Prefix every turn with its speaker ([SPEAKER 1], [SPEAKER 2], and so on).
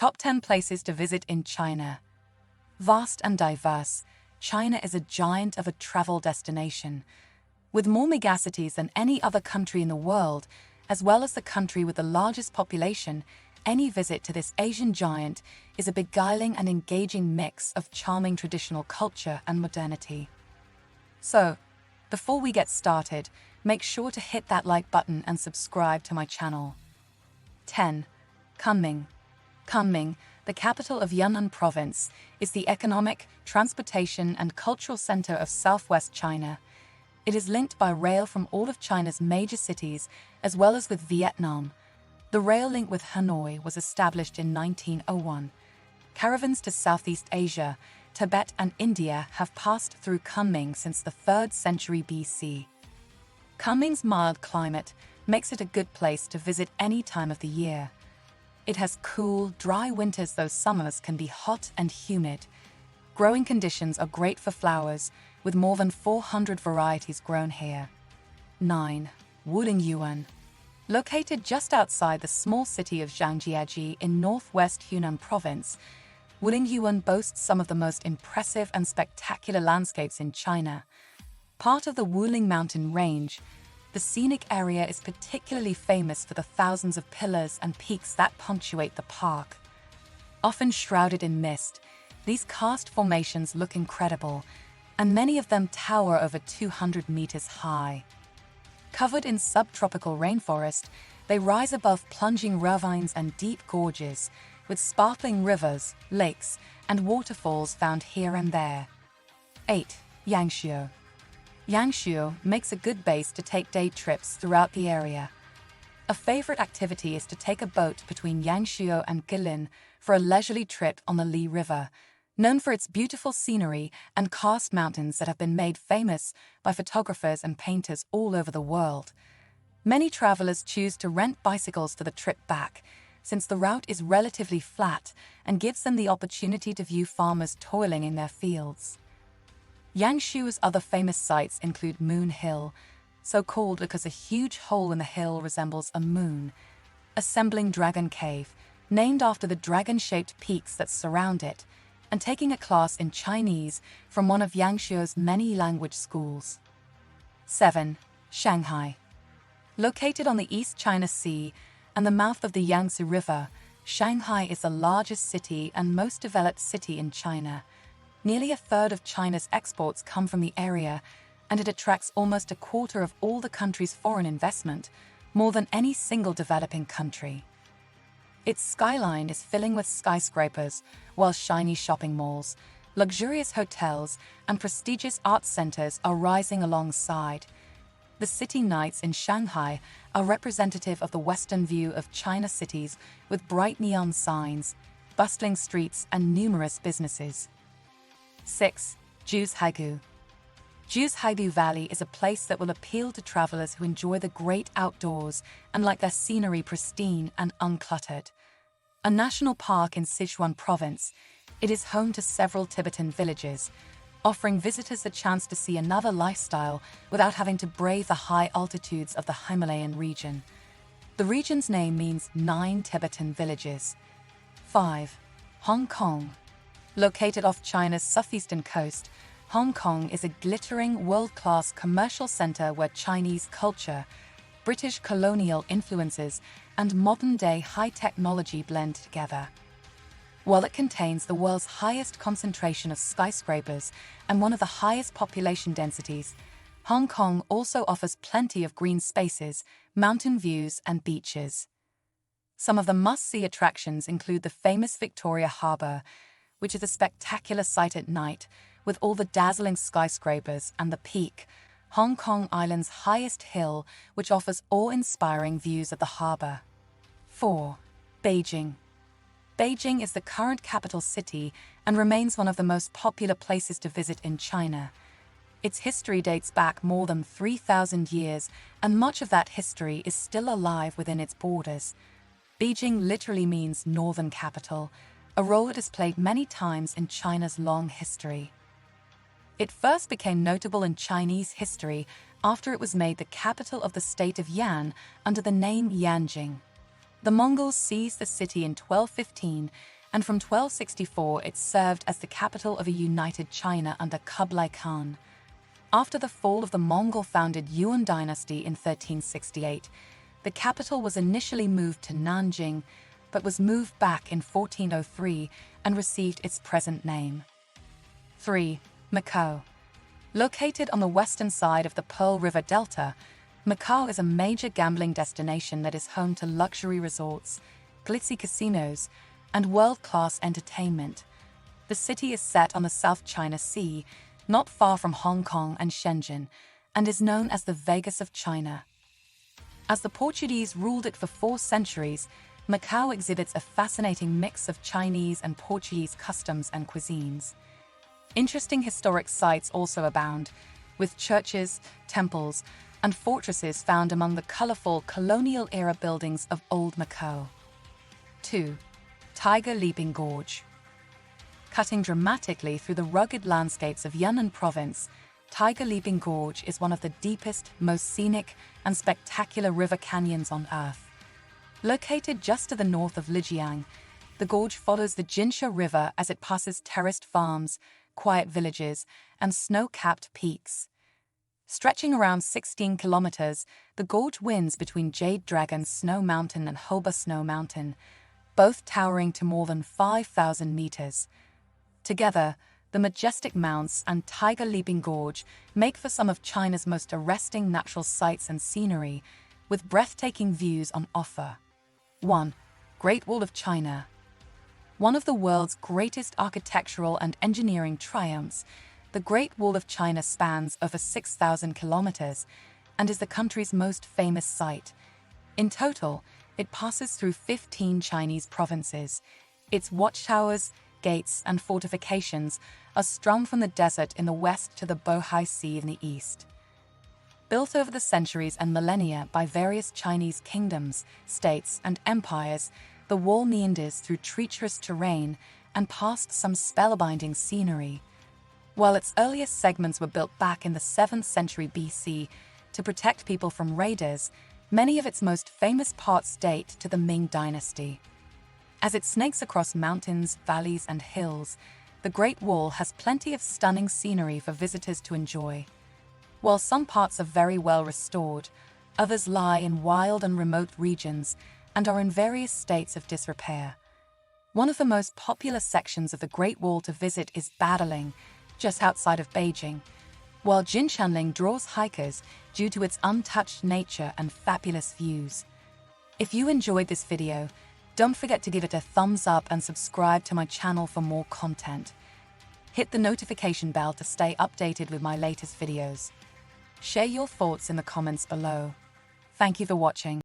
[SPEAKER 1] Top 10 places to visit in China. Vast and diverse, China is a giant of a travel destination. With more megacities than any other country in the world, as well as the country with the largest population, any visit to this Asian giant is a beguiling and engaging mix of charming traditional culture and modernity. So, before we get started, make sure to hit that like button and subscribe to my channel. 10. Kunming. Kunming, the capital of Yunnan province, is the economic, transportation, and cultural center of southwest China. It is linked by rail from all of China's major cities, as well as with Vietnam. The rail link with Hanoi was established in 1901. Caravans to Southeast Asia, Tibet, and India have passed through Kunming since the 3rd century BC. Kunming's mild climate makes it a good place to visit any time of the year. It has cool, dry winters, though summers can be hot and humid. Growing conditions are great for flowers, with more than 400 varieties grown here. 9. Wulingyuan. Located just outside the small city of Zhangjiajie in northwest Hunan province, Wulingyuan boasts some of the most impressive and spectacular landscapes in China. Part of the Wuling mountain range, the scenic area is particularly famous for the thousands of pillars and peaks that punctuate the park. Often shrouded in mist, these karst formations look incredible, and many of them tower over 200 meters high. Covered in subtropical rainforest, they rise above plunging ravines and deep gorges, with sparkling rivers, lakes, and waterfalls found here and there. 8. Yangshuo. Yangshuo makes a good base to take day trips throughout the area. A favorite activity is to take a boat between Yangshuo and Guilin for a leisurely trip on the Li River, known for its beautiful scenery and karst mountains that have been made famous by photographers and painters all over the world. Many travelers choose to rent bicycles for the trip back, since the route is relatively flat and gives them the opportunity to view farmers toiling in their fields. Yangshuo's other famous sites include Moon Hill, so called because a huge hole in the hill resembles a moon, Assembling Dragon Cave, named after the dragon-shaped peaks that surround it, and taking a class in Chinese from one of Yangshuo's many language schools. 7. Shanghai. Located on the East China Sea and the mouth of the Yangtze River, Shanghai is the largest city and most developed city in China. Nearly a third of China's exports come from the area, and it attracts almost a quarter of all the country's foreign investment, more than any single developing country. Its skyline is filling with skyscrapers, while shiny shopping malls, luxurious hotels, and prestigious arts centers are rising alongside. The city nights in Shanghai are representative of the Western view of China cities, with bright neon signs, bustling streets, and numerous businesses. 6. Zhuhaigu. Zhuhaigu Valley is a place that will appeal to travelers who enjoy the great outdoors and like their scenery pristine and uncluttered. A national park in Sichuan province, it is home to several Tibetan villages, offering visitors the chance to see another lifestyle without having to brave the high altitudes of the Himalayan region. The region's name means 9 Tibetan villages. 5. Hong Kong. Located off China's southeastern coast, Hong Kong is a glittering, world-class commercial center where Chinese culture, British colonial influences, and modern-day high technology blend together. While it contains the world's highest concentration of skyscrapers and one of the highest population densities, Hong Kong also offers plenty of green spaces, mountain views, and beaches. Some of the must-see attractions include the famous Victoria Harbour, which is a spectacular sight at night, with all the dazzling skyscrapers, and the Peak, Hong Kong Island's highest hill, which offers awe-inspiring views of the harbour. 4. Beijing. Beijing is the current capital city and remains one of the most popular places to visit in China. Its history dates back more than 3,000 years, and much of that history is still alive within its borders. Beijing literally means northern capital, a role it has played many times in China's long history. It first became notable in Chinese history after it was made the capital of the state of Yan under the name Yanjing. The Mongols seized the city in 1215, and from 1264 it served as the capital of a united China under Kublai Khan. After the fall of the Mongol-founded Yuan dynasty in 1368, the capital was initially moved to Nanjing, but was moved back in 1403 and received its present name. 3. Macau. Located on the western side of the Pearl River Delta, Macau is a major gambling destination that is home to luxury resorts, glitzy casinos, and world-class entertainment. The city is set on the South China Sea, not far from Hong Kong and Shenzhen, and is known as the Vegas of China. As the Portuguese ruled it for 4 centuries, Macau exhibits a fascinating mix of Chinese and Portuguese customs and cuisines. Interesting historic sites also abound, with churches, temples, and fortresses found among the colorful colonial-era buildings of Old Macau. 2. Tiger Leaping Gorge. Cutting dramatically through the rugged landscapes of Yunnan Province, Tiger Leaping Gorge is one of the deepest, most scenic, and spectacular river canyons on Earth. Located just to the north of Lijiang, the gorge follows the Jinsha River as it passes terraced farms, quiet villages, and snow-capped peaks. Stretching around 16 kilometers, the gorge winds between Jade Dragon Snow Mountain and Hoba Snow Mountain, both towering to more than 5,000 meters. Together, the majestic mounts and Tiger Leaping Gorge make for some of China's most arresting natural sights and scenery, with breathtaking views on offer. 1. Great Wall of China. One of the world's greatest architectural and engineering triumphs, the Great Wall of China spans over 6,000 kilometers and is the country's most famous site. In total, it passes through 15 Chinese provinces. Its watchtowers, gates, and fortifications are strung from the desert in the west to the Bohai Sea in the east. Built over the centuries and millennia by various Chinese kingdoms, states, and empires, the wall meanders through treacherous terrain and past some spellbinding scenery. While its earliest segments were built back in the 7th century BC to protect people from raiders, many of its most famous parts date to the Ming Dynasty. As it snakes across mountains, valleys, and hills, the Great Wall has plenty of stunning scenery for visitors to enjoy. While some parts are very well restored, others lie in wild and remote regions and are in various states of disrepair. One of the most popular sections of the Great Wall to visit is Badaling, just outside of Beijing, while Jinshanling draws hikers due to its untouched nature and fabulous views. If you enjoyed this video, don't forget to give it a thumbs up and subscribe to my channel for more content. Hit the notification bell to stay updated with my latest videos. Share your thoughts in the comments below. Thank you for watching.